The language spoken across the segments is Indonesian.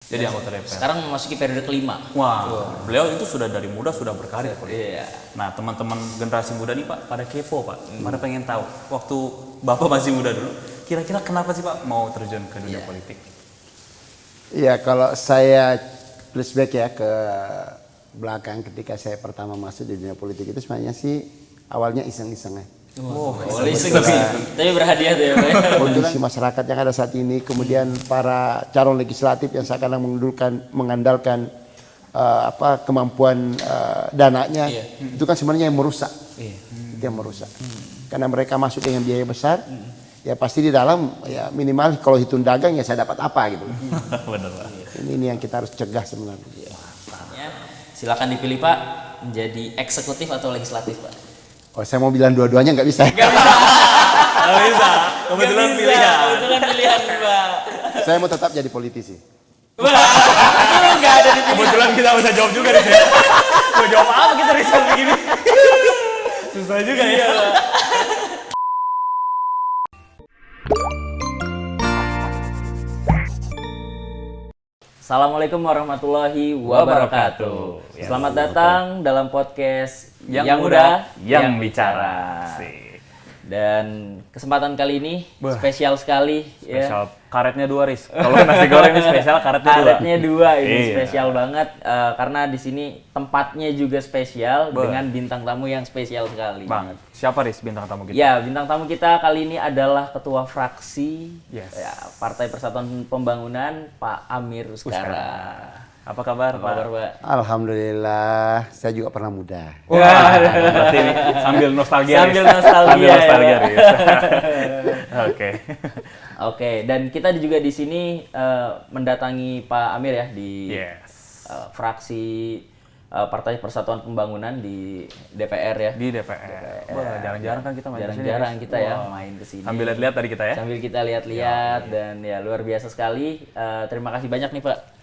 Jadi anggota DPR. Sekarang memasuki periode kelima. Wah, beliau itu sudah dari muda sudah berkarir. Iya. Nah, teman-teman generasi muda nih Pak, pada kepo Pak, pada pengen tahu. Waktu Bapak masih muda dulu, kira-kira kenapa sih Pak mau terjun ke dunia politik? Iya, kalau saya flashback ya ke belakang ketika saya pertama masuk di dunia politik itu sebenarnya sih awalnya iseng-iseng ya. Tapi berhadiah tuh ya Pak. Kondisi masyarakat yang ada saat ini, kemudian para calon legislatif yang sekarang mengandalkan kemampuan dananya, itu kan sebenarnya yang merusak. Itu yang merusak. Karena mereka masuk dengan biaya besar, ya pasti di dalam ya minimal kalau hitung dagang ya saya dapat apa gitu. Benar Pak. Ini yang kita harus cegah sebenarnya. Silakan dipilih Pak, menjadi eksekutif atau legislatif Pak. Oh, saya mau bilang dua-duanya nggak bisa. Nggak bisa. Kebetulan pilihan. Kebetulan pilihan Pak. Saya mau tetap jadi politisi. Nggak ada di Kebetulan kita bisa jawab juga nih. Mau jawab apa kita riset begini? Susah juga ya. Assalamualaikum warahmatullahi wabarakatuh. Selamat datang dalam podcast Yang Muda Yang Bicara. Dan kesempatan kali ini spesial sekali. Spesial karetnya 2 Riz. Kalau nasi goreng ini spesial karetnya 2. Karetnya 2 ini Iya. spesial banget karena di sini tempatnya juga spesial dengan bintang tamu yang spesial sekali. Banget. Siapa Riz bintang tamu kita? Ya, bintang tamu kita kali ini adalah Ketua Fraksi Partai Persatuan Pembangunan, Pak Amir Uskara. Apa kabar Pak? Alhamdulillah, saya juga pernah muda. Wah, berarti ini sambil nostalgia. Sambil Riz. nostalgia, Sambil nostalgia, ya. Riz. Oke. Oke, dan kita juga di sini mendatangi Pak Amir ya di fraksi Partai Persatuan Pembangunan di DPR ya. Di DPR. Wah, jarang-jarang kan kita main di sini. Jarang-jarang kita ya main ke sini. Sambil lihat-lihat tadi kita ya. Sambil kita lihat-lihat dan ya luar biasa sekali. Terima kasih banyak nih Pak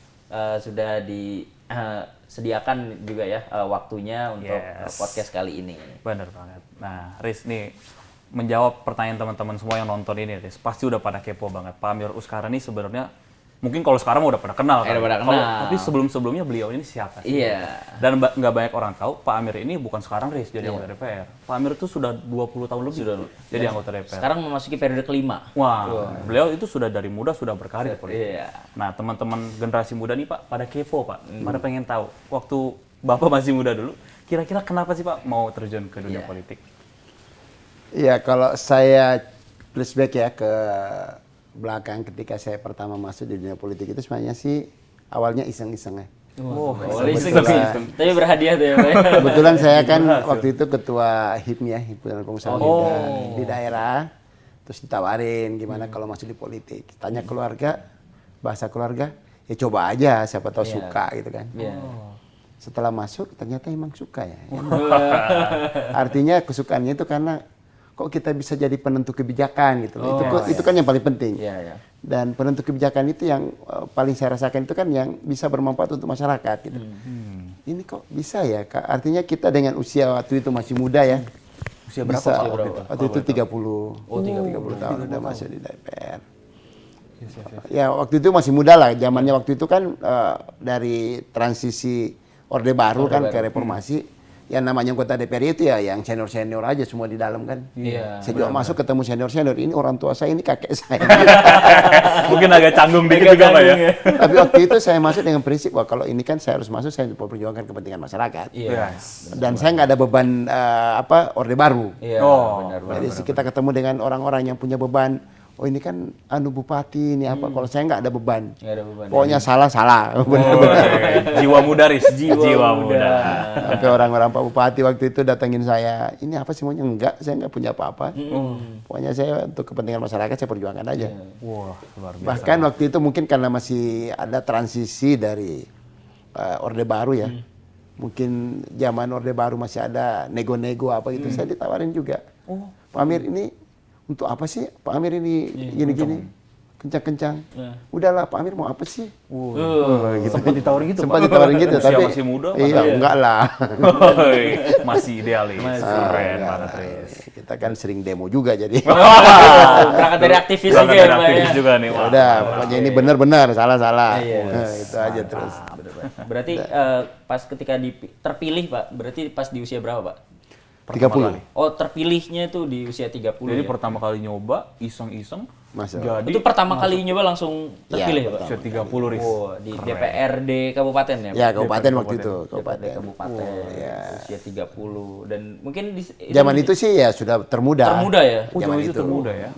sudah disediakan juga ya waktunya untuk podcast kali ini. Bener banget. Nah, Riz nih menjawab pertanyaan teman-teman semua yang nonton ini, Riz, pasti udah pada kepo banget. Pak Amir Uskara ini sebenarnya mungkin kalau sekarang udah pada kenal kan. Tapi sebelum-sebelumnya beliau ini siapa sih? Iya. Dan nggak banyak orang tahu Pak Amir ini bukan sekarang Riz jadi anggota DPR. Pak Amir itu sudah 20 tahun lebih sudah jadi anggota DPR. Sekarang memasuki periode kelima. Wah, beliau itu sudah dari muda sudah berkarir politik. Iya. Nah, teman-teman generasi muda nih Pak, pada kepo Pak, pada pengen tahu. Waktu Bapak masih muda dulu, kira-kira kenapa sih Pak mau terjun ke dunia politik? Iya, kalau saya flashback ya ke belakang ketika saya pertama masuk di dunia politik itu sebenarnya sih awalnya iseng-iseng ya. Tapi berhadiah tuh ya Pak. Kebetulan saya kan waktu itu ketua HIPMI ya, Himpunan Pengusaha Muda di daerah. Terus ditawarin gimana kalau masuk di politik. Tanya keluarga, bahasa keluarga, ya coba aja siapa tahu suka gitu kan. Setelah masuk ternyata emang suka ya. Artinya kesukaannya itu karena kok kita bisa jadi penentu kebijakan gitu loh. Itu kan yang paling penting. Dan penentu kebijakan itu yang paling saya rasakan itu kan yang bisa bermanfaat untuk masyarakat gitu. Ini kok bisa ya? Artinya kita dengan usia waktu itu masih muda ya. Usia berapa bisa, Pak? waktu itu 30. 30 tahun udah masuk di DPR. Ya waktu itu masih muda lah. Zamannya waktu itu kan dari transisi Orde Baru kan ke reformasi. Yang namanya anggota DPR itu ya yang senior-senior aja semua di dalam kan. Saya juga masuk ketemu senior-senior, ini orang tua saya, ini kakek saya. Mungkin agak canggung dikit juga Pak ya. Tapi waktu itu saya masuk dengan prinsip, wah kalau ini kan saya harus masuk, saya untuk memperjuangkan kepentingan masyarakat. Dan saya nggak ada beban Orde Baru. Jadi kita ketemu dengan orang-orang yang punya beban. Oh ini kan bupati ini apa? Kalau saya nggak ada beban. Pokoknya salah. Jiwa muda Riz, jiwa muda. Sampai orang-orang Pak Bupati waktu itu datengin saya. Ini apa sih maunya? Enggak, saya nggak punya apa-apa. Pokoknya saya untuk kepentingan masyarakat saya perjuangkan aja. Wah, luar biasa. Bahkan waktu itu mungkin karena masih ada transisi dari Orde Baru ya. Mungkin zaman Orde Baru masih ada nego-nego apa gitu. Saya ditawarin juga. Pak Amir ini untuk apa sih Pak Amir ini gini-gini? kencang-kencang. Udahlah Pak Amir mau apa sih? Gitu. Sempat ditawarin gitu, Sempat ditawarin gitu, Usia tapi masih muda. iya, enggak lah. Masih idealis. Keren banget, Riz. Kita kan sering demo juga jadi. Berangkat dari aktivis Berangkat juga ya, dari Pak, aktivis ya. juga nih. Ya udah, pokoknya ini benar-benar, salah-salah. Iya. Nah, itu aja terus. Berarti pas ketika terpilih Pak, berarti pas di usia berapa Pak? 30. Oh, terpilihnya itu di usia 30 Jadi ya? pertama kali nyoba, iseng-iseng. Masuk. Jadi Itu pertama kali nyoba langsung terpilih ya, Pak? usia 30, Riz. Oh, di DPRD kabupaten ya? Pak? Ya, kabupaten waktu itu, DPRD kabupaten. kabupaten, usia 30 dan mungkin Zaman itu sih ya sudah termuda. termuda ya? Oh, Zaman zaman itu itu. termuda ya.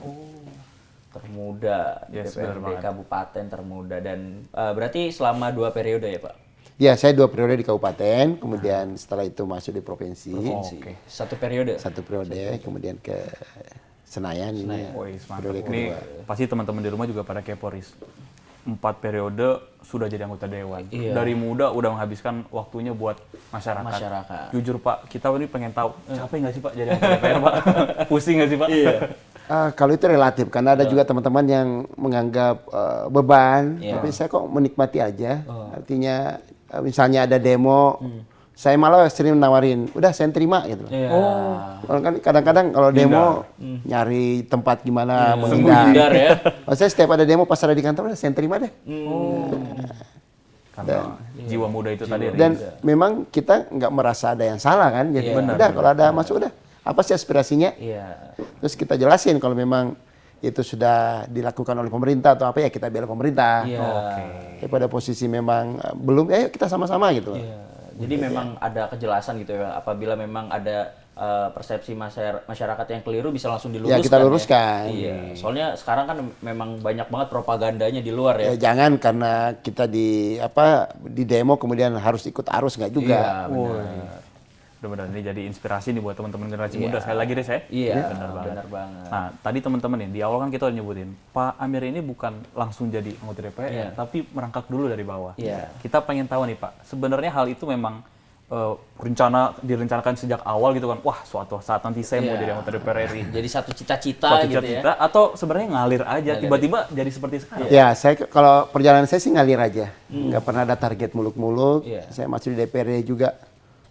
Termuda, Yes, benar DPRD banget. kabupaten termuda dan berarti selama 2 periode ya Pak? Ya, saya 2 periode di kabupaten, kemudian setelah itu masuk di provinsi. Oke. 1 periode? 1 periode, kemudian ke Senayan ini. Wih, mantap. Periode Ini kedua. pasti teman-teman di rumah juga pada kepo, Riz. 4 periode sudah jadi anggota dewan. Iya. Dari muda udah menghabiskan waktunya buat masyarakat. Masyarakat. Jujur Pak, kita ini pengen tahu, capek nggak sih Pak jadi anggota DPR Pak? Pusing nggak sih Pak? Iya. Kalau itu relatif, karena ada juga teman-teman yang menganggap beban, Iya. tapi saya kok menikmati aja. Artinya misalnya ada demo, saya malah sering nawarin, udah saya terima gitu. Iya. Kalau kan kadang-kadang kalau demo nyari tempat gimana menghindar. Menghindar ya? Saya setiap ada demo pas ada di kantor, udah saya terima deh. Karena jiwa muda itu tadi. Riz. Dan memang kita nggak merasa ada yang salah kan, jadi Iya. udah kalau ada masuk udah. Apa sih aspirasinya? Iya. Terus kita jelasin kalau memang itu sudah dilakukan oleh pemerintah atau apa ya kita bela pemerintah. Iya. Pada posisi memang belum, ayo kita sama-sama gitu. Iya. Jadi memang ada kejelasan gitu ya, apabila memang ada persepsi masyarakat yang keliru bisa langsung diluruskan. Ya, kita luruskan. Iya. Soalnya sekarang kan memang banyak banget propagandanya di luar ya. Ya, jangan karena kita di demo kemudian harus ikut arus nggak juga. Iya, benar. Benar-benar ini jadi inspirasi nih buat teman-teman generasi muda. Sekali lagi Riz ya. Iya, Benar banget. benar banget. Nah, tadi teman-teman nih di awal kan kita udah nyebutin Pak Amir ini bukan langsung jadi anggota DPR, Iya. tapi merangkak dulu dari bawah. Iya. Kita pengen tahu nih Pak, sebenarnya hal itu memang direncanakan sejak awal gitu kan. Wah, suatu saat nanti saya mau Iya. jadi anggota DPR RI. Jadi satu cita-cita Suatu gitu cita-cita ya. atau sebenarnya ngalir aja tiba-tiba jadi seperti sekarang. Ya, saya kalau perjalanan saya sih ngalir aja, nggak pernah ada target muluk-muluk. Iya. Saya masuk di DPRD juga.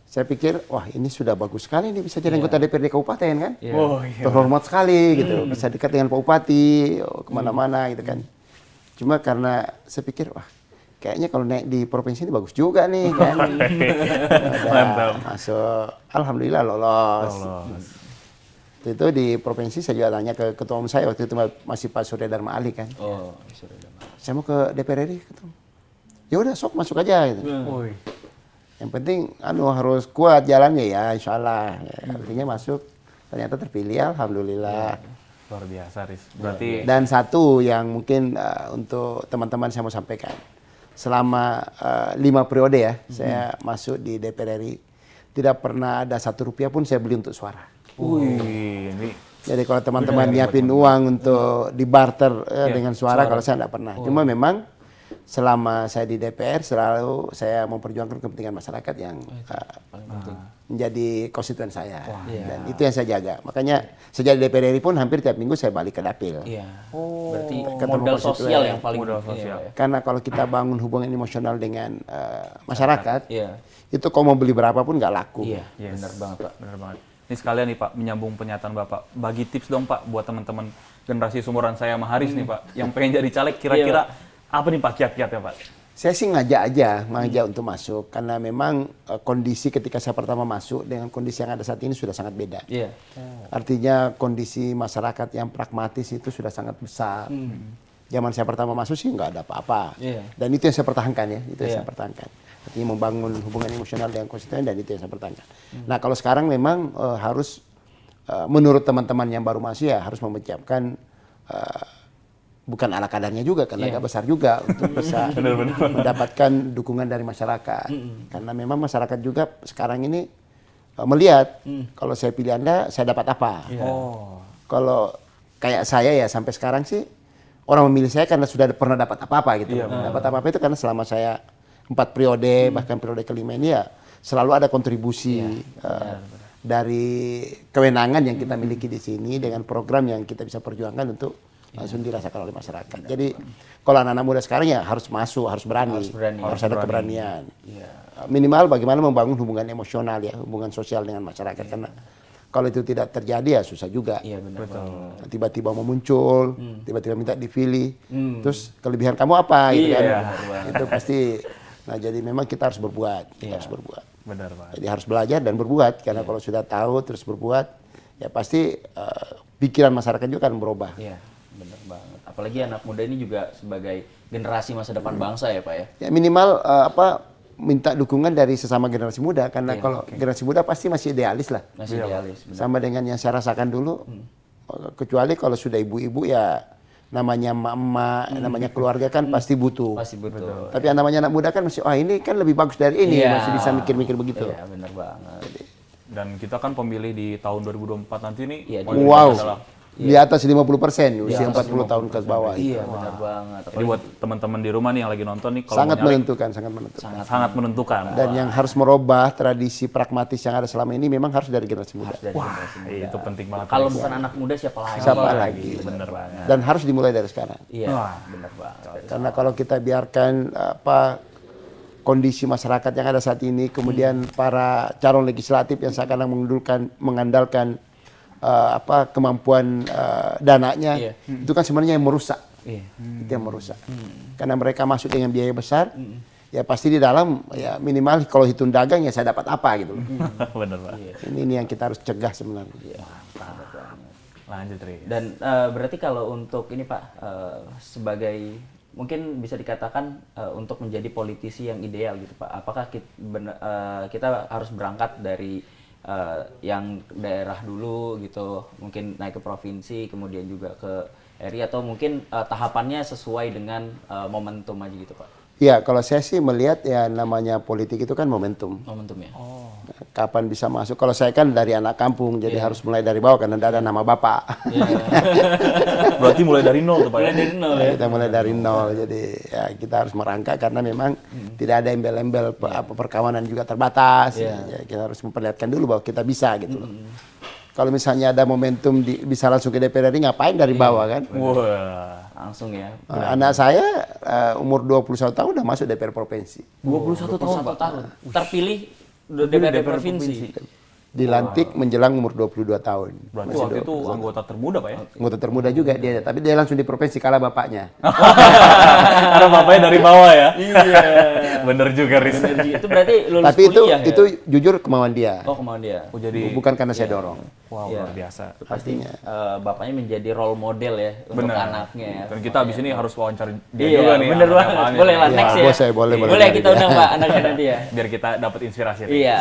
Saya pikir, wah ini sudah bagus sekali nih bisa jadi anggota DPRD kabupaten kan. Iya. Oh iya. Terhormat sekali gitu, bisa dekat dengan Pak Bupati, kemana-mana gitu kan. Cuma karena saya pikir, wah kayaknya kalau naik di provinsi ini bagus juga nih kan. Mantap. Masuk, alhamdulillah lolos. Itu di provinsi saya juga tanya ke ketua umum saya waktu itu masih Pak Surya Dharma Ali kan. Oh, sudah. Saya mau ke DPR RI ketua. Ya udah sok masuk aja gitu. Woi. Yang penting harus kuat jalannya ya, insya Allah. Ya, artinya masuk, ternyata terpilih, alhamdulillah. Luar biasa Riz. Berarti Dan satu yang mungkin untuk teman-teman saya mau sampaikan, selama 5 periode ya, saya masuk di DPR RI, tidak pernah ada 1 rupiah pun saya beli untuk suara. wih, ini Jadi kalau teman-teman nyiapin uang untuk dibarter dengan suara, kalau saya tidak pernah. Cuma memang selama saya di DPR selalu saya memperjuangkan kepentingan masyarakat yang menjadi konstituen saya. Dan itu yang saya jaga. Makanya sejak di DPR RI pun hampir tiap minggu saya balik ke dapil. Iya. Berarti Ketemu modal konstituen. sosial yang paling Modal iya, sosial. Pak, ya. Karena kalau kita bangun hubungan emosional dengan masyarakat, Iya. itu kalau mau beli berapapun nggak laku. Iya, Yes. benar banget, Pak. Benar banget. Ini sekalian nih Pak, menyambung pernyataan Bapak. Bagi tips dong Pak buat teman-teman generasi sumuran saya sama Haris nih Pak, yang pengen jadi caleg kira-kira apa nih Pak kiat-kiatnya Pak? Saya sih ngajak untuk masuk karena memang kondisi ketika saya pertama masuk dengan kondisi yang ada saat ini sudah sangat beda. Iya. Artinya kondisi masyarakat yang pragmatis itu sudah sangat besar. Zaman saya pertama masuk sih nggak ada apa-apa. Iya. Dan itu yang saya pertahankan ya, itu yang Iya. saya pertahankan. Artinya membangun hubungan emosional dengan konstituen dan itu yang saya pertahankan. Nah kalau sekarang memang harus menurut teman-teman yang baru masuk ya harus mempersiapkan bukan ala kadarnya juga karena agak besar juga untuk bisa mendapatkan dukungan dari masyarakat. Karena memang masyarakat juga sekarang ini melihat kalau saya pilih Anda, saya dapat apa. Oh. Kalau kayak saya ya sampai sekarang sih orang memilih saya karena sudah pernah dapat apa-apa gitu. Dapat apa-apa itu karena selama saya 4 periode bahkan periode kelima ini ya selalu ada kontribusi dari kewenangan yang kita miliki di sini dengan program yang kita bisa perjuangkan untuk langsung dirasakan oleh masyarakat. Jadi kalau anak-anak muda sekarang ya harus masuk, harus berani, harus ada keberanian. Minimal bagaimana membangun hubungan emosional ya, hubungan sosial dengan masyarakat, karena kalau itu tidak terjadi ya susah juga. Iya benar. Tiba-tiba mau muncul, tiba-tiba minta dipilih, terus kelebihan kamu apa gitu kan? Itu pasti. Nah jadi memang kita harus berbuat, harus berbuat. Benar, Pak. Jadi harus belajar dan berbuat, karena kalau sudah tahu terus berbuat, ya pasti pikiran masyarakat juga akan berubah. Iya, benar banget. Apalagi anak muda ini juga sebagai generasi masa depan bangsa ya Pak ya. Ya minimal minta dukungan dari sesama generasi muda, karena kalau generasi muda pasti masih idealis lah. Masih idealis. Benar. Sama dengan yang saya rasakan dulu, kecuali kalau sudah ibu-ibu ya namanya emak-emak, namanya keluarga kan pasti butuh. Pasti betul. Tapi yang namanya anak muda kan masih, ini kan lebih bagus dari ini, masih bisa mikir-mikir begitu. Iya, benar banget. Dan kita kan pemilih di tahun 2024 nanti nih. Wow, di atas 50%, usia 40 tahun ke bawah. Iya, benar banget. Jadi buat teman-teman di rumah nih yang lagi nonton nih, kalau Sangat mau nyalek, menentukan. sangat menentukan. Dan yang harus merubah tradisi pragmatis yang ada selama ini memang harus dari generasi muda. Itu penting banget. Kalau bukan anak muda siapa lagi? Siapa lagi? Bener banget. Dan harus dimulai dari sekarang. Iya, benar banget. Karena kalau kita biarkan kondisi masyarakat yang ada saat ini, kemudian para calon legislatif yang sekarang mengandalkan kemampuan dananya, itu kan sebenarnya yang merusak. Itu yang merusak. Karena mereka masuk dengan biaya besar, ya pasti di dalam ya minimal kalau hitung dagang ya saya dapat apa gitu loh. Bener, Pak. Ini yang kita harus cegah sebenarnya. Lanjut, Riz. Dan berarti kalau untuk ini Pak, sebagai mungkin bisa dikatakan untuk menjadi politisi yang ideal gitu Pak, apakah kita harus berangkat dari yang daerah dulu gitu, mungkin naik ke provinsi, kemudian juga ke RI, atau mungkin tahapannya sesuai dengan momentum aja gitu Pak? Ya, kalau saya sih melihat ya namanya politik itu kan momentum. Momentum ya? Kapan bisa masuk? Kalau saya kan dari anak kampung, jadi harus mulai dari bawah karena tidak ada nama bapak. Berarti mulai dari nol tuh Pak? Mulai dari nol ya? Kita mulai dari nol, jadi ya kita harus merangkak karena memang tidak ada embel-embel perkawanan juga terbatas. Ya, kita harus memperlihatkan dulu bahwa kita bisa gitu loh. Kalau misalnya ada momentum bisa langsung ke DPR RI, ngapain dari bawah kan? Wah, langsung ya. Anak saya umur 21 tahun udah masuk DPR provinsi. 21 tahun. Terpilih DPR provinsi. Dilantik menjelang umur 22 tahun. Berarti waktu itu anggota termuda Pak ya? Anggota termuda juga dia, tapi dia langsung di provinsi kalah bapaknya. Karena bapaknya dari bawah ya? Iya. Bener juga, Riz. Itu berarti lulus Tapi kuliah itu jujur kemauan dia. Oh, kemauan dia. Bukan karena saya dorong. Wow, luar biasa. Pastinya bapaknya menjadi role model ya untuk anaknya. Dan kita abis ini harus wawancara dia juga nih. Bener banget. Boleh lah, next ya. Boleh kita undang Pak anaknya nanti ya. Biar kita dapat inspirasi. Iya.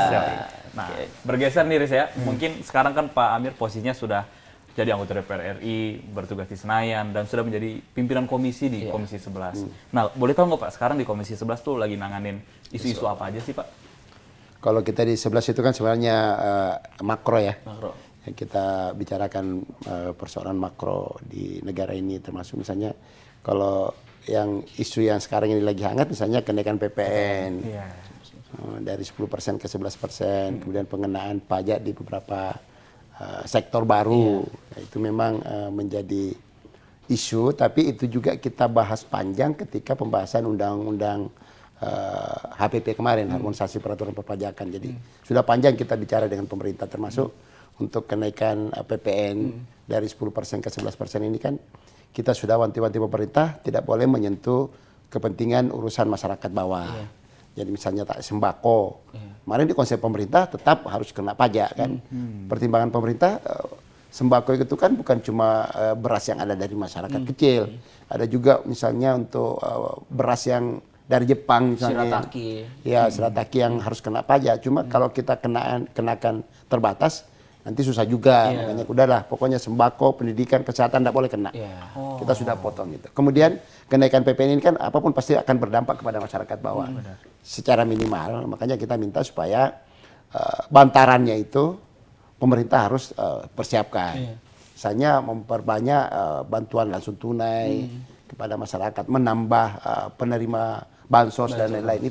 Nah, bergeser nih Riz ya. Mungkin sekarang kan Pak Amir posisinya sudah jadi anggota DPR RI, bertugas di Senayan, dan sudah menjadi pimpinan komisi di Komisi 11. Nah, boleh tahu nggak Pak, sekarang di Komisi 11 tuh lagi nanganin isu-isu apa aja sih Pak? Kalau kita di 11 itu kan sebenarnya makro ya. Makro. Kita bicarakan persoalan makro di negara ini, termasuk misalnya kalau yang isu yang sekarang ini lagi hangat, misalnya kenaikan PPN. Dari 10% ke 11%, kemudian pengenaan pajak di beberapa sektor baru. Nah, itu memang menjadi isu, tapi itu juga kita bahas panjang ketika pembahasan undang-undang HPP kemarin, harmonisasi peraturan perpajakan. Jadi sudah panjang kita bicara dengan pemerintah, termasuk untuk kenaikan PPN dari 10% ke 11% ini kan kita sudah wanti-wanti pemerintah tidak boleh menyentuh kepentingan urusan masyarakat bawah. Jadi misalnya tak sembako, kemarin di konsep pemerintah tetap harus kena pajak kan. Pertimbangan pemerintah sembako itu kan bukan cuma beras yang ada dari masyarakat kecil, ada juga misalnya untuk beras yang dari Jepang misalnya. Shirataki. Ya, shirataki yang harus kena pajak. Cuma kalau kita kenakan terbatas, nanti susah juga. Makanya udahlah, pokoknya sembako, pendidikan, kesehatan tidak boleh kena. Kita sudah potong gitu. Kemudian kenaikan PPN ini kan apapun pasti akan berdampak kepada masyarakat bawah. Secara minimal, makanya kita minta supaya bantarannya itu pemerintah harus persiapkan. Misalnya memperbanyak bantuan langsung tunai kepada masyarakat, menambah penerima bansos dan lain-lain.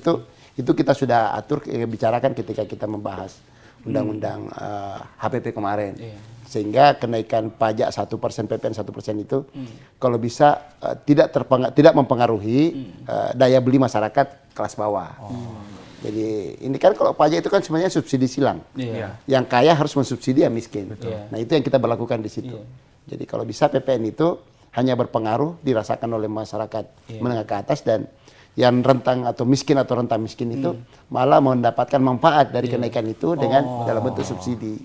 Itu kita sudah atur, bicarakan ketika kita membahas undang-undang HPP kemarin. Sehingga kenaikan pajak 1%, PPN 1% itu kalau bisa tidak mempengaruhi daya beli masyarakat kelas bawah. Jadi ini kan kalau pajak itu kan sebenarnya subsidi silang. Yang kaya harus mensubsidi yang miskin. Nah itu yang kita berlakukan di situ. Jadi kalau bisa PPN itu hanya berpengaruh dirasakan oleh masyarakat menengah ke atas, dan yang rentang atau rentang miskin itu malah mendapatkan manfaat dari kenaikan itu dengan dalam bentuk subsidi.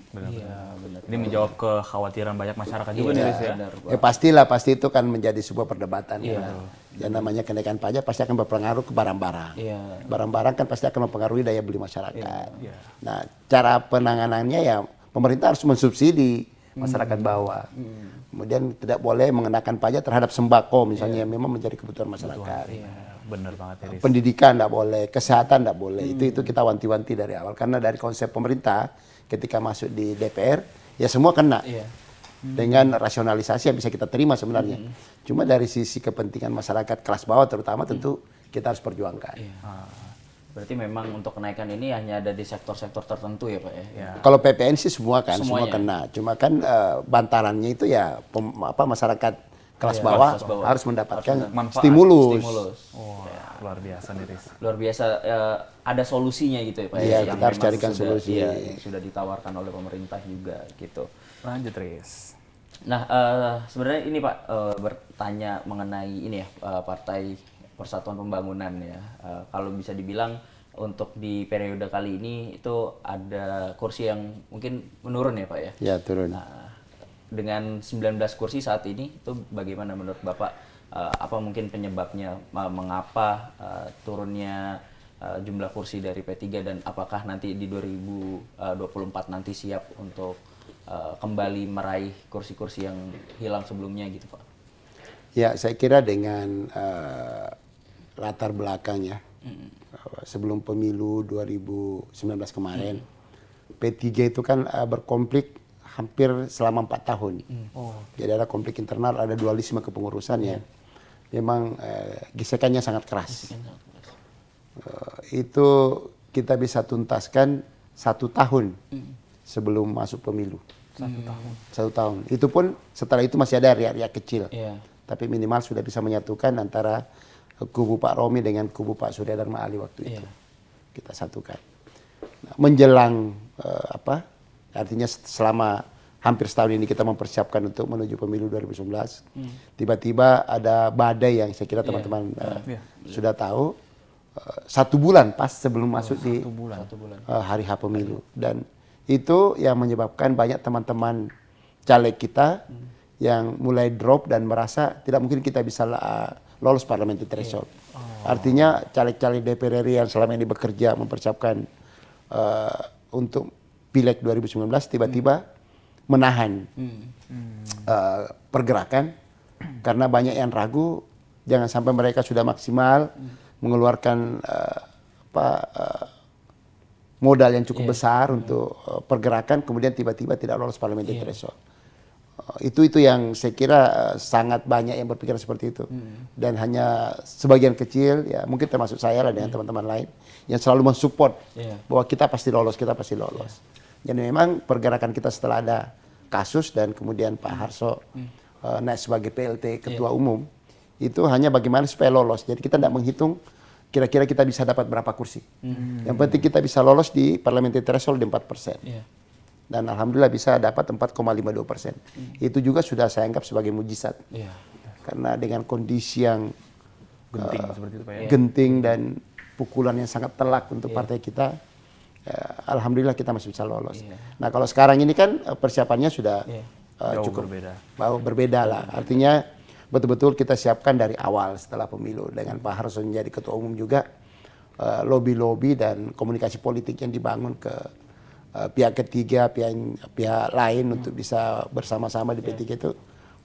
Ini menjawab kekhawatiran banyak masyarakat juga nih, Riz, ya. Pasti itu kan menjadi sebuah perdebatan. Yang namanya kenaikan pajak pasti akan berpengaruh ke barang-barang. Barang-barang kan pasti akan mempengaruhi daya beli masyarakat. Nah, cara penanganannya ya pemerintah harus mensubsidi masyarakat bawah. Kemudian tidak boleh mengenakan pajak terhadap sembako misalnya yang memang menjadi kebutuhan masyarakat. Benar banget, Riz. Pendidikan tidak boleh, kesehatan tidak boleh. Itu kita wanti-wanti dari awal, karena dari konsep pemerintah ketika masuk di DPR ya semua kena. Dengan rasionalisasi yang bisa kita terima sebenarnya. Cuma dari sisi kepentingan masyarakat kelas bawah terutama tentu kita harus perjuangkan. Berarti memang untuk kenaikan ini hanya ada di sektor-sektor tertentu ya Pak ya? Kalau PPN sih semua kan, semua Semuanya. kena. Cuma kan bantarannya itu ya masyarakat kelas bawah harus mendapatkan stimulus. Luar biasa nih, Riz. Luar biasa, ada solusinya gitu ya Pak Iya, yang kita harus memang carikan solusi. yang sudah ditawarkan oleh pemerintah juga gitu. Lanjut, Riz. Nah, sebenarnya ini Pak, bertanya mengenai ini ya, Partai Persatuan Pembangunan ya. Kalau bisa dibilang untuk di periode kali ini itu ada kursi yang mungkin menurun ya Pak ya? Ya, turun. Nah, dengan 19 kursi saat ini itu bagaimana menurut Bapak? Apa mungkin penyebabnya, mengapa turunnya jumlah kursi dari P3, dan apakah nanti di 2024 nanti siap untuk kembali meraih kursi-kursi yang hilang sebelumnya gitu Pak? Ya, saya kira dengan latar belakangnya sebelum pemilu 2019 kemarin, P3 itu kan berkonflik hampir selama 4 tahun. Jadi ada konflik internal, ada dualisme kepengurusan yang memang gesekannya sangat keras. Itu kita bisa tuntaskan 1 tahun sebelum masuk pemilu. 1 tahun. Itu pun setelah itu masih ada riak-riak kecil. Tapi minimal sudah bisa menyatukan antara kubu Pak Romi dengan kubu Pak Surya Dharma Ali waktu itu. Kita satukan. Nah, menjelang artinya selama hampir setahun ini kita mempersiapkan untuk menuju pemilu 2019. Tiba-tiba ada badai yang saya kira teman-teman sudah tahu. 1 bulan pas sebelum masuk di hari H pemilu. Dan itu yang menyebabkan banyak teman-teman caleg kita yang mulai drop dan merasa tidak mungkin kita bisa lolos parliamentary threshold. Artinya caleg-caleg DPR RI yang selama ini bekerja mempersiapkan untuk Pileg 2019 tiba-tiba menahan pergerakan karena banyak yang ragu jangan sampai mereka sudah maksimal mengeluarkan modal yang cukup besar untuk pergerakan, kemudian tiba-tiba tidak lolos parliamentary threshold. Itu yang saya kira sangat banyak yang berpikiran seperti itu. Dan hanya sebagian kecil, ya mungkin termasuk saya lah dengan teman-teman lain, yang selalu mensupport bahwa kita pasti lolos. Jadi memang pergerakan kita setelah ada kasus dan kemudian Pak Harso naik sebagai PLT Ketua Umum, itu hanya bagaimana supaya lolos. Jadi kita tidak menghitung kira-kira kita bisa dapat berapa kursi. Yang penting kita bisa lolos di parliamentary threshold di 4%. Dan alhamdulillah bisa dapat 4,52%. Itu juga sudah saya anggap sebagai mujizat. Karena dengan kondisi yang Genting seperti itu Pak ya. genting dan pukulan yang sangat telak untuk partai kita, alhamdulillah kita masih bisa lolos. Nah kalau sekarang ini kan persiapannya sudah cukup berbeda lah. Artinya betul-betul kita siapkan dari awal setelah pemilu dengan Pak Harso menjadi Ketua Umum juga, lobby-lobby dan komunikasi politik yang dibangun ke pihak ketiga, pihak lain untuk bisa bersama-sama di P3 itu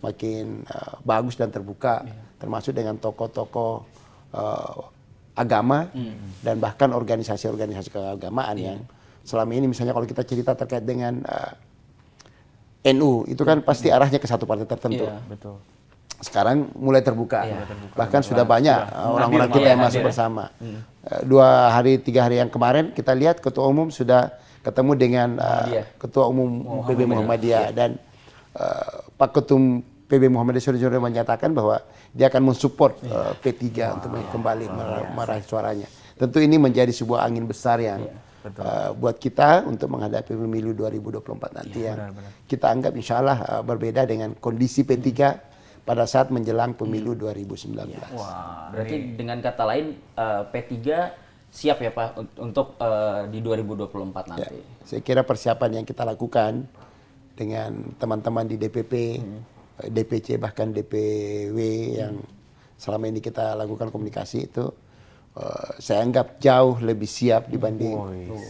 makin bagus dan terbuka, termasuk dengan tokoh-tokoh agama dan bahkan organisasi-organisasi keagamaan yang selama ini misalnya kalau kita cerita terkait dengan NU itu kan pasti arahnya ke satu partai tertentu. Betul. sekarang mulai terbuka. Bahkan sudah banyak orang-orang hadir, kita yang malah masuk hadir, bersama. 3 hari yang kemarin kita lihat Ketua Umum sudah ketemu dengan Ketua Umum PB Muhammadiyah dan Pak Ketum PB Muhammadiyah sudah menyatakan bahwa dia akan mensupport P3 untuk kembali meraih suaranya. Tentu ini menjadi sebuah angin besar yang buat kita untuk menghadapi pemilu 2024 nanti yang kita anggap insya Allah berbeda dengan kondisi P3 pada saat menjelang pemilu 2019. Wah, berarti dengan kata lain P3 siap ya Pak untuk di 2024 nanti. Ya, saya kira persiapan yang kita lakukan dengan teman-teman di DPP, DPC bahkan DPW yang selama ini kita lakukan komunikasi itu saya anggap jauh lebih siap dibanding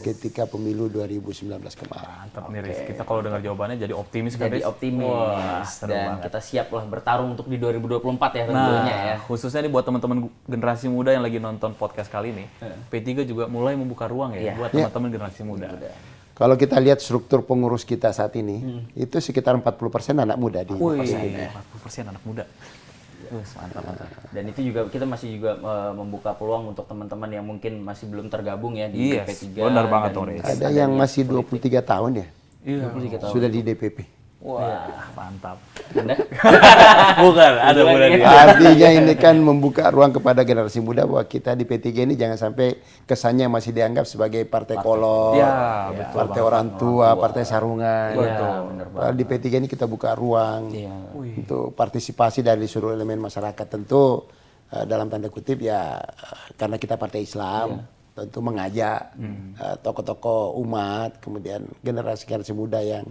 ketika pemilu 2019 kemarin. Mantap nih Riz, kita kalau dengar jawabannya jadi optimis kan Jadi Riz? optimis Wah, seru dan banget. kita siap lah bertarung untuk di 2024 ya tentunya ya. Khususnya nih buat teman-teman generasi muda yang lagi nonton podcast kali ini, P3 juga mulai membuka ruang ya buat teman-teman generasi muda. Kalau kita lihat struktur pengurus kita saat ini, itu sekitar 40% anak muda di Wih, ini. 40% anak muda. Mantap. Dan itu juga kita masih juga membuka peluang untuk teman-teman yang mungkin masih belum tergabung ya di P3. Benar banget dan tuh Riz. Ada yang masih 23 tahun ya, Iya. sudah di DPP. Wah, mantap. Anda? Bukan, ada muda dia. Artinya ini kan membuka ruang kepada generasi muda bahwa kita di P3 ini jangan sampai kesannya masih dianggap sebagai partai kolot, Ya, betul partai orang tua, partai sarungan. Bener Padahal di P3 ini kita buka ruang untuk partisipasi dari seluruh elemen masyarakat. Tentu dalam tanda kutip ya karena kita partai Islam, tentu mengajak tokoh-tokoh umat, kemudian generasi-generasi muda yang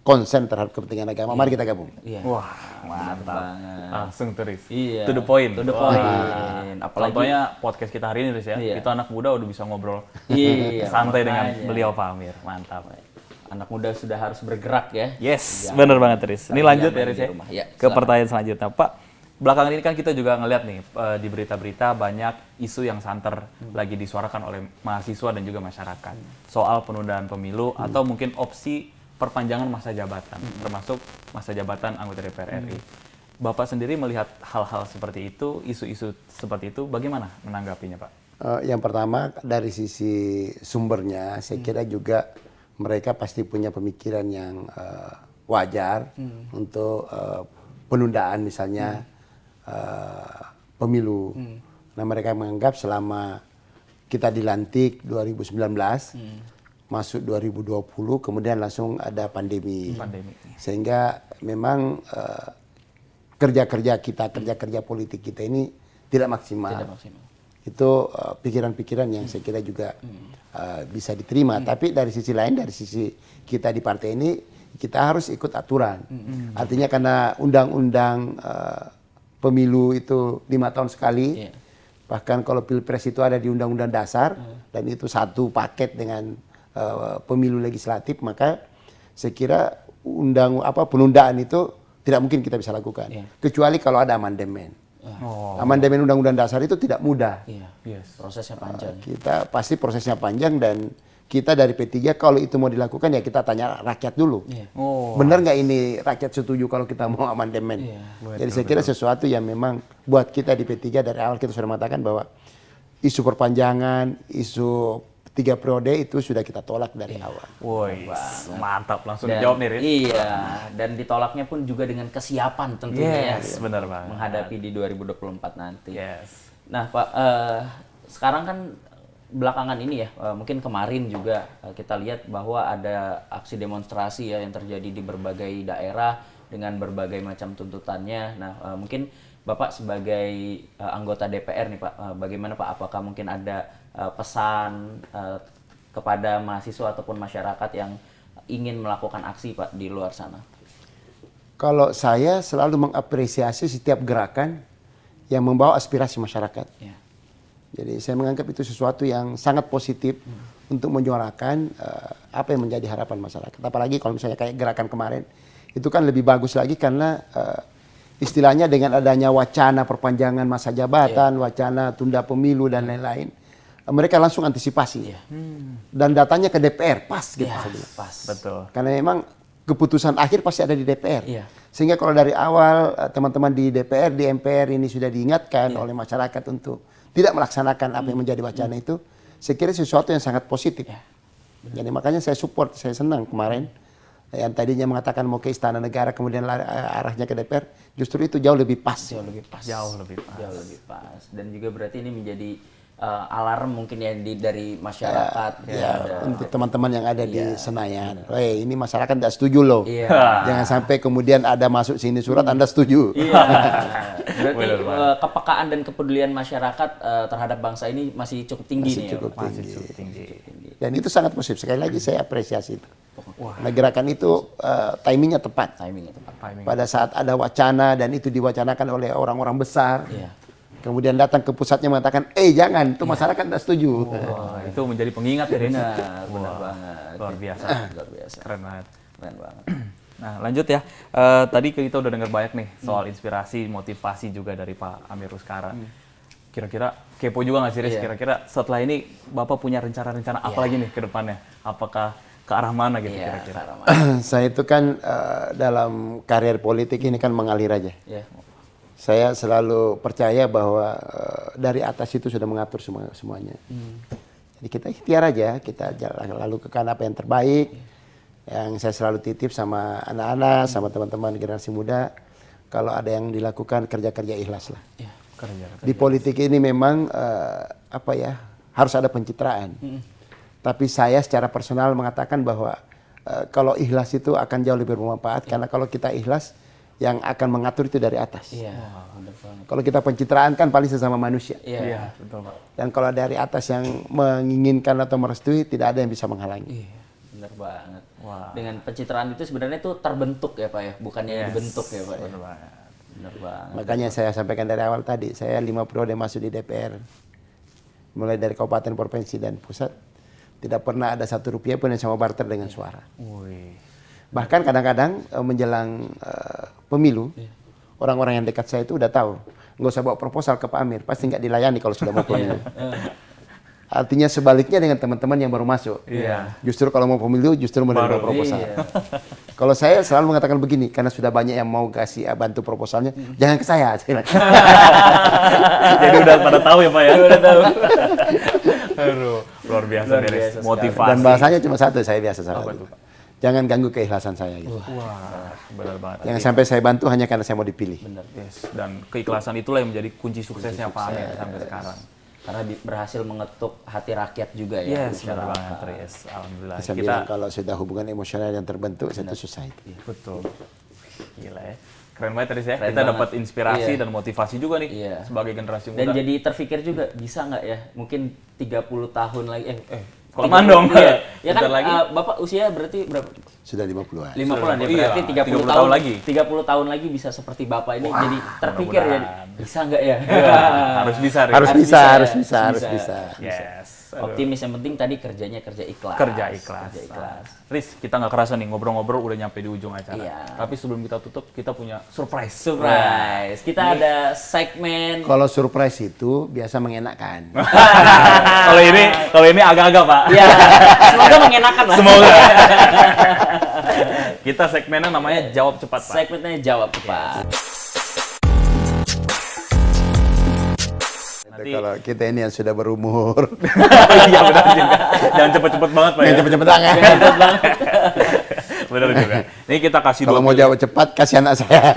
konsen terhadap kepentingan agama. Mari kita gabung. Wah, mantap. Langsung tuh Riz. Iya. To the point. To the point. Apalagi Contohnya podcast kita hari ini Riz ya. Itu anak muda udah bisa ngobrol santai dengan beliau Pak Amir. Mantap. anak muda sudah harus bergerak ya. Yes, bener banget Riz. Ini lanjut ya Riz ya. Ya, ke pertanyaan selanjutnya. Pak, belakangan ini kan kita juga ngeliat nih di berita-berita banyak isu yang santer lagi disuarakan oleh mahasiswa dan juga masyarakat soal penundaan pemilu atau mungkin opsi perpanjangan masa jabatan, termasuk masa jabatan anggota DPR RI. Bapak sendiri melihat hal-hal seperti itu, isu-isu seperti itu, bagaimana menanggapinya Pak? Yang pertama dari sisi sumbernya, saya kira juga mereka pasti punya pemikiran yang wajar untuk penundaan misalnya pemilu. Nah mereka menganggap selama kita dilantik 2019, masuk 2020, kemudian langsung ada pandemi. Sehingga memang kerja-kerja kita, kerja-kerja politik kita ini tidak maksimal. Itu pikiran-pikiran yang saya kira juga bisa diterima. Tapi dari sisi lain, dari sisi kita di partai ini, kita harus ikut aturan. Artinya karena undang-undang pemilu itu 5 tahun sekali, bahkan kalau pilpres itu ada di undang-undang dasar, dan itu satu paket dengan pemilu legislatif, maka saya kira penundaan itu tidak mungkin kita bisa lakukan. Kecuali kalau ada amandemen. Amandemen undang-undang dasar itu tidak mudah. Prosesnya panjang. Kita pasti prosesnya panjang dan kita dari P3 kalau itu mau dilakukan ya kita tanya rakyat dulu. Benar nggak ini rakyat setuju kalau kita mau amandemen? Jadi saya kira sesuatu yang memang buat kita di P3 dari awal kita sudah mengatakan bahwa isu perpanjangan, isu 3 periode itu sudah kita tolak dari awal. Woi, mantap, langsung dijawab nih Rin. Iya, dan ditolaknya pun juga dengan kesiapan tentunya benar Pak. menghadapi di 2024 nanti. Nah Pak, sekarang kan belakangan ini ya, mungkin kemarin juga kita lihat bahwa ada aksi demonstrasi ya yang terjadi di berbagai daerah dengan berbagai macam tuntutannya. Nah, mungkin Bapak sebagai anggota DPR nih Pak, bagaimana Pak? Apakah mungkin ada pesan kepada mahasiswa ataupun masyarakat yang ingin melakukan aksi Pak di luar sana? Kalau saya selalu mengapresiasi setiap gerakan yang membawa aspirasi masyarakat. Jadi saya menganggap itu sesuatu yang sangat positif untuk menyuarakan apa yang menjadi harapan masyarakat. Apalagi kalau misalnya kayak gerakan kemarin, itu kan lebih bagus lagi karena istilahnya dengan adanya wacana perpanjangan masa jabatan, wacana tunda pemilu dan lain-lain, mereka langsung antisipasi dan datanya ke DPR pas gitu. Pas, betul. Karena memang keputusan akhir pasti ada di DPR. Iya. Sehingga kalau dari awal teman-teman di DPR, di MPR ini sudah diingatkan oleh masyarakat untuk tidak melaksanakan apa yang menjadi wacana itu, saya kira sesuatu yang sangat positif. Jadi makanya saya support, saya senang kemarin yang tadinya mengatakan mau ke Istana Negara kemudian arahnya ke DPR, justru itu jauh lebih pas. Jauh lebih pas. Jauh lebih pas. Jauh lebih pas. Dan juga berarti ini menjadi alarm mungkin ya dari masyarakat. Untuk teman-teman yang ada di Senayan. Ini masyarakat tidak setuju loh. Iya. Jangan sampai kemudian ada masuk sini surat Anda setuju. Iya. Berarti kepekaan dan kepedulian masyarakat terhadap bangsa ini masih cukup tinggi nih. Masih cukup tinggi. Dan itu sangat positif. Sekali lagi saya apresiasi itu. Nah, gerakan itu timingnya tepat. Timingnya tepat. Pada saat ada wacana dan itu diwacanakan oleh orang-orang besar. Iya. Kemudian datang ke pusatnya mengatakan, jangan, itu masyarakat tidak setuju. Wah, itu menjadi pengingat ya, Riz. Benar banget. Luar biasa. Luar biasa. Keren banget. Keren banget. Nah, lanjut ya. Tadi kita udah dengar banyak nih soal inspirasi, motivasi juga dari Pak Amir Uskara. Kira-kira kepo juga nggak sih, Riz? Kira-kira setelah ini Bapak punya rencana-rencana apa lagi nih ke depannya? Apakah ke arah mana gitu kira-kira? Saya itu kan dalam karir politik ini kan mengalir aja. Iya. Saya selalu percaya bahwa dari atas itu sudah mengatur semuanya. Jadi kita ikhtiar aja, kita lalu ke apa yang terbaik. Yang saya selalu titip sama anak-anak, sama teman-teman generasi muda, kalau ada yang dilakukan kerja-kerja ikhlas lah. Iya. Di politik ini memang harus ada pencitraan. Tapi saya secara personal mengatakan bahwa kalau ikhlas itu akan jauh lebih bermanfaat karena kalau kita ikhlas yang akan mengatur itu dari atas. Iya, benar banget. Kalau kita pencitraan kan paling sesama manusia. Iya, betul Pak. Dan kalau dari atas yang menginginkan atau merestui, tidak ada yang bisa menghalangi. Iya, benar banget. Wah. Dengan pencitraan itu sebenarnya itu terbentuk ya Pak ya, bukannya dibentuk ya Pak. Benar banget. Benar banget. Makanya saya sampaikan dari awal tadi, saya 5 periode masuk di DPR. Mulai dari kabupaten, provinsi, dan pusat. Tidak pernah ada 1 rupiah pun yang sama barter dengan suara. Wih. Bahkan kadang-kadang menjelang pemilu, orang-orang yang dekat saya itu udah tahu. Nggak usah bawa proposal ke Pak Amir, pasti nggak dilayani kalau sudah mau pemilu. Artinya sebaliknya dengan teman-teman yang baru masuk. Justru kalau mau pemilu, justru menerima proposal. Kalau saya selalu mengatakan begini, karena sudah banyak yang mau kasih bantu proposalnya, jangan ke saya. Jadi udah pada tahu ya Pak ya? Udah tahu. Aduh, luar biasa dari motivasi. Dan bahasanya cuma satu, saya biasa salah. Jangan ganggu keikhlasan saya. Gitu. Wah, benar banget. Jangan sampai saya bantu hanya karena saya mau dipilih. Benar. Yes. Dan keikhlasan itulah yang menjadi kunci suksesnya Pak Amir sampai sekarang. Karena berhasil mengetuk hati rakyat juga ya. Yes, benar banget, Riz. Alhamdulillah. Saya bilang kalau sudah hubungan emosional yang terbentuk, itu susah itu. Betul. Gila ya. Keren banget Riz ya. Kita dapat inspirasi dan motivasi juga nih sebagai generasi muda. Dan jadi terpikir juga, bisa nggak ya? Mungkin 30 tahun lagi. Kelamaan dong. Iya. Ya kan lagi. Bapak usia berarti berapa? Sudah 50-an. 50-an ya, berarti 30 tahun lagi. 30 tahun lagi bisa seperti Bapak ini. Jadi terpikir ya, bisa nggak ya? Harus bisa, Riz. Harus bisa. Yes. Optimis, yang penting tadi kerjanya kerja ikhlas. Kerja ikhlas. Riz, kita nggak kerasa nih ngobrol-ngobrol udah nyampe di ujung acara. Iya. Tapi sebelum kita tutup, kita punya surprise. Kita ada segmen. Kalau surprise itu biasa mengenakan. Kalau ini agak-agak Pak. Ya, semoga mengenakan lah. Semoga. Kita segmennya namanya Jawab Cepat Pak. Segmennya Jawab Cepat. Nanti kalau kita ini yang sudah berumur. Iya benar juga. Jangan cepet-cepet banget Pak. Yang cepet-cepet tangan. Benar juga. Ini kita kasih Kalau mau jawab cepat, kasih anak saya.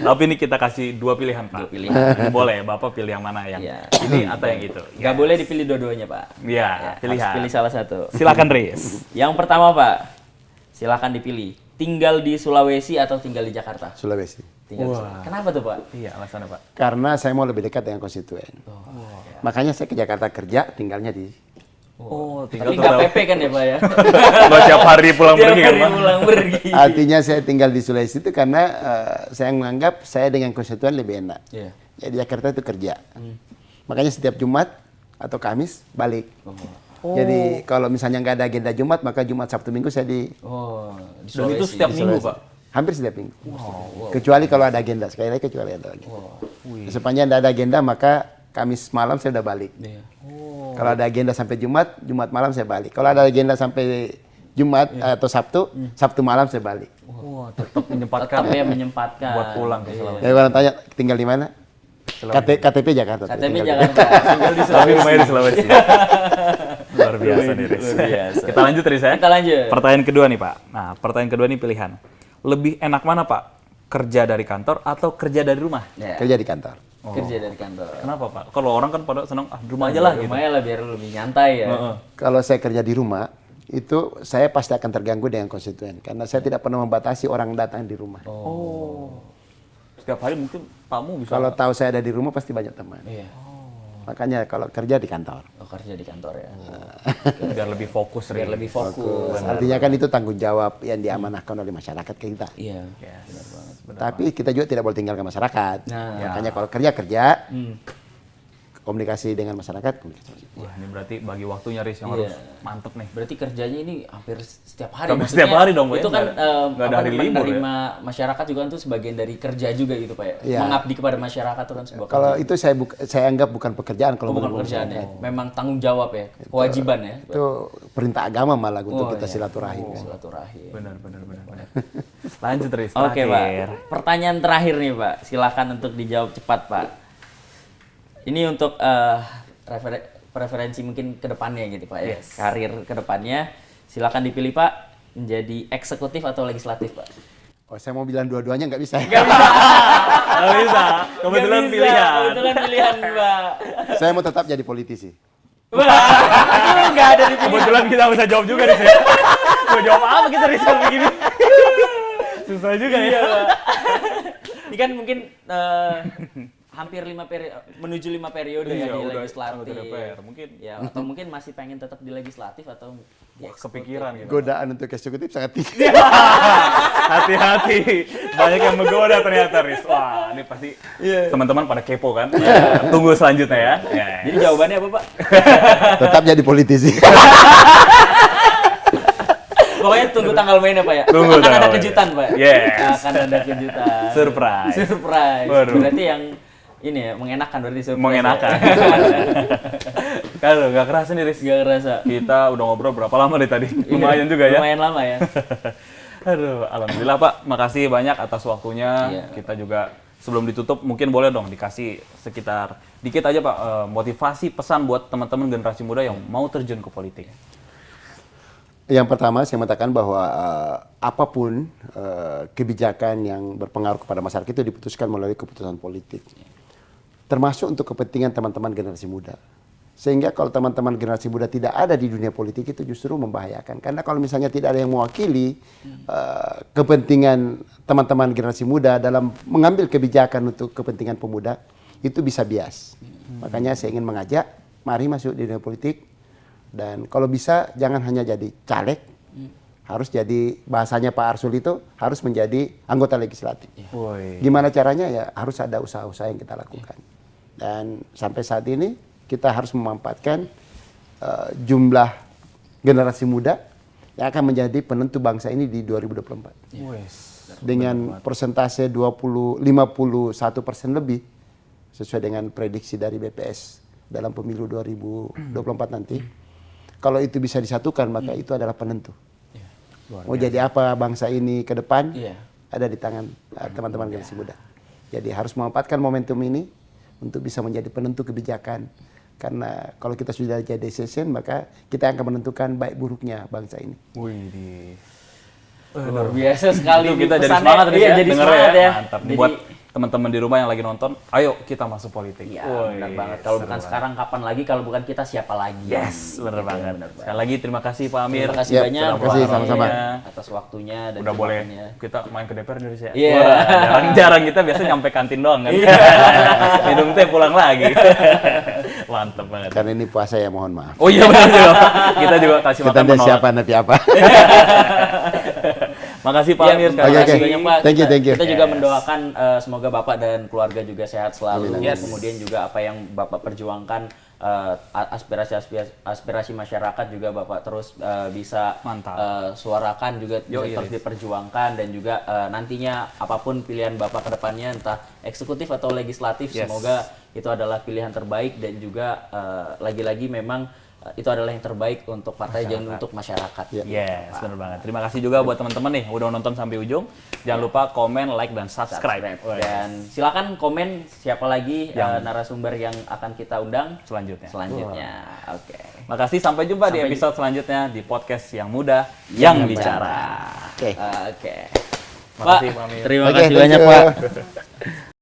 Tapi ini kita kasih 2 pilihan Pak. 2 pilihan. Boleh, Bapak pilih yang mana yang ini atau yang itu. Nggak boleh dipilih dua-duanya Pak. Iya, pilihan. Harus pilih salah satu. Silakan Riz. Yang pertama Pak, silakan dipilih. Tinggal di Sulawesi atau tinggal di Jakarta? Sulawesi. Kenapa tuh Pak? Iya, alasannya Pak. Karena saya mau lebih dekat dengan konstituen. Makanya saya ke Jakarta kerja, tinggalnya di. Tapi nggak PP kan ya Pak ya? Nggak tiap hari pulang pergi kan Pak? pulang pergi. Artinya saya tinggal di Sulawesi itu karena saya menganggap saya dengan konstituen lebih enak. Iya. Ya, di Jakarta itu kerja. Makanya setiap Jumat atau Kamis balik. Jadi kalau misalnya nggak ada agenda Jumat, maka Jumat, Sabtu, Minggu saya di. Di Dan itu Sulawesi. setiap minggu Pak? Hampir setiap minggu. Kecuali kalau ada agenda. Sekali lagi kecuali ada agenda. Sepanjang tidak ada agenda, maka Kamis malam saya udah balik. Iya. Kalau ada agenda sampai Jumat, Jumat malam saya balik. Kalau ada agenda sampai Jumat atau Sabtu, Sabtu malam saya balik. Wah, tetap menyempatkan. Tetap ya menyempatkan. Buat pulang ke Sulawesi. Jadi orang tanya tinggal di mana? KTP Jakarta. KTP tinggal di- Jakarta. Tinggal di Tapi Sulawesi. rumahnya di Sulawesi. Luar biasa nih, Riz. Luar biasa. Kita lanjut, Riz ya. Kita lanjut. Pertanyaan kedua nih, Pak. Nah, pertanyaan kedua nih pilihan. Lebih enak mana, Pak? Kerja dari kantor atau kerja dari rumah? Ya, Kerja di kantor. kerja dari kantor. Kenapa, Pak? Kalau orang kan pada senang, di rumah aja lah gitu. Rumahnya lah biar lebih nyantai ya. Heeh. Kalau saya kerja di rumah, itu saya pasti akan terganggu dengan konstituen. Karena saya tidak pernah membatasi orang datang di rumah. Oh. Setiap hari mungkin tamu bisa. Kalau tahu saya ada di rumah, pasti banyak teman. Iya. Makanya kalau kerja di kantor. Oh, kerja di kantor ya. biar lebih fokus, Biar Riz. lebih fokus. Artinya kan itu tanggung jawab yang diamanahkan oleh masyarakat ke kita. Iya. Tapi kita juga tidak boleh tinggalkan masyarakat. Nah. Makanya kalau kerja, komunikasi dengan masyarakat, komunikasi. Wah, ini berarti bagi waktunya, Riz, yang Iya. harus mantep nih. Berarti kerjanya ini hampir setiap hari. Hampir Maksudnya, setiap hari dong, Pak, itu ya? kan Nggak ada hari libur, menerima masyarakat juga kan itu sebagian dari kerja juga gitu Pak ya. Iya. Mengabdi kepada masyarakat itu kan sebuah Kalau itu saya anggap bukan pekerjaan kalau bukan menurut pekerjaan saya. ya. Memang tanggung jawab ya, kewajiban ya. Itu perintah agama malah untuk Oh, kita iya. silaturahim. kan. Silaturahim. Benar. Lanjut, Riz. Oke terakhir. Pak, pertanyaan terakhir nih Pak, silakan untuk dijawab cepat Pak. Ini untuk preferensi mungkin ke depannya gitu Pak ya, karir ke depannya. Silakan dipilih Pak, menjadi eksekutif atau legislatif Pak. Oh, saya mau bilang dua-duanya nggak bisa. Nggak bisa. Kebetulan Nggak bisa, pilihan. Kebetulan pilihan Pak. Saya mau tetap jadi politisi. Wah, itu nggak ada di pilihan. Kebetulan kita bisa jawab juga, Riz. Ya. Mau jawab apa kita, Riz, kalau begini? Susah juga ya. Ini kan mungkin hampir menuju 5 periode ya Iya, di udah legislatif. anggota DPR. Mungkin Ya, atau mungkin masih pengen tetap di legislatif atau di kepikiran gitu. Godaan untuk eksekutif sangat tinggi. Hati-hati. Banyak yang menggoda ternyata, Riz. Wah, ini pasti teman-teman pada kepo kan. Tunggu selanjutnya ya. Jadi jawabannya apa Pak? Tetap jadi politisi. Pokoknya tunggu tanggal mainnya Pak ya. Tunggu Akan tanggal ada mainnya. kejutan Pak. Yes. Akan ada kejutan. Surprise. Surprise. Waduh. Berarti yang ini ya mengenakan berarti surprise. Mengenakan. Ya. Kalau nggak kerasa nih, Riz. Gak kerasa. Kita udah ngobrol berapa lama nih tadi? Lumayan juga ya. Lumayan lama ya. Aduh, alhamdulillah Pak. Makasih banyak atas waktunya. Iya. Kita juga sebelum ditutup mungkin boleh dong dikasih sekitar dikit aja Pak motivasi pesan buat teman-teman generasi muda yang mau terjun ke politik. Yang pertama saya mengatakan bahwa apapun kebijakan yang berpengaruh kepada masyarakat itu diputuskan melalui keputusan politik. Termasuk untuk kepentingan teman-teman generasi muda. Sehingga kalau teman-teman generasi muda tidak ada di dunia politik itu justru membahayakan. Karena kalau misalnya tidak ada yang mewakili kepentingan teman-teman generasi muda dalam mengambil kebijakan untuk kepentingan pemuda, itu bisa bias. Makanya saya ingin mengajak, mari masuk di dunia politik. Dan kalau bisa jangan hanya jadi caleg, harus jadi bahasanya Pak Arsul itu harus menjadi anggota legislatif. Woi. Gimana caranya ya harus ada usaha-usaha yang kita lakukan. Dan sampai saat ini kita harus memanfaatkan jumlah generasi muda yang akan menjadi penentu bangsa ini di 2024. Wes. Dengan persentase 51% lebih sesuai dengan prediksi dari BPS dalam pemilu 2024 nanti. Kalau itu bisa disatukan maka itu adalah penentu. Mau jadi apa bangsa ini ke depan ada di tangan teman-teman generasi muda. Jadi harus memanfaatkan momentum ini untuk bisa menjadi penentu kebijakan. Karena kalau kita sudah jadi decision maka kita akan menentukan baik buruknya bangsa ini. Wih, Luar biasa sekali. Itu kita jadi Pesannya, semangat iya, jadi denger semangat ya. Mantap. Jadi, Buat teman-teman di rumah yang lagi nonton, ayo kita masuk politik. ya, Woi, benar banget. Kalau seru bukan banget. sekarang kapan lagi? Kalau bukan kita siapa lagi? Yes, bener Gitu, banget. bener banget. Sekali lagi terima kasih Pak Amir. Terima kasih Ya, banyak. terima kasih, Pak sama-sama. Amir, atas waktunya dan Udah boleh jawabannya. kita main ke DPR Indonesia. Iya. Wah, jarang-jarang kita biasa nyampe kantin doang kan. Minum teh pulang lagi. Mantap banget. Karena ini puasa ya mohon maaf. Oh iya benar juga. Kita juga kasih Kita makan lihat menolak. siapa nanti apa. Makasih Pak Iya, Amir. terima kasih banyak Pak. Thank you. Kita juga mendoakan semoga Bapak dan keluarga juga sehat selalu. Yes. Kemudian juga apa yang Bapak perjuangkan, aspirasi masyarakat juga Bapak terus bisa suarakan juga terus diperjuangkan, dan juga nantinya apapun pilihan Bapak ke depannya, entah eksekutif atau legislatif, semoga itu adalah pilihan terbaik, dan juga lagi-lagi memang itu adalah yang terbaik untuk partai dan untuk masyarakat. Yes, benar banget. Terima kasih juga buat teman-teman nih udah nonton sampai ujung. Jangan lupa komen, like, dan subscribe. Dan silakan komen siapa lagi narasumber yang akan kita undang Selanjutnya. Oke. Makasih, sampai jumpa di episode selanjutnya di podcast yang muda yang bicara. Oke. Oke. Makasih Pak Amir. Terima Oke, kasih thank banyak you. Pak.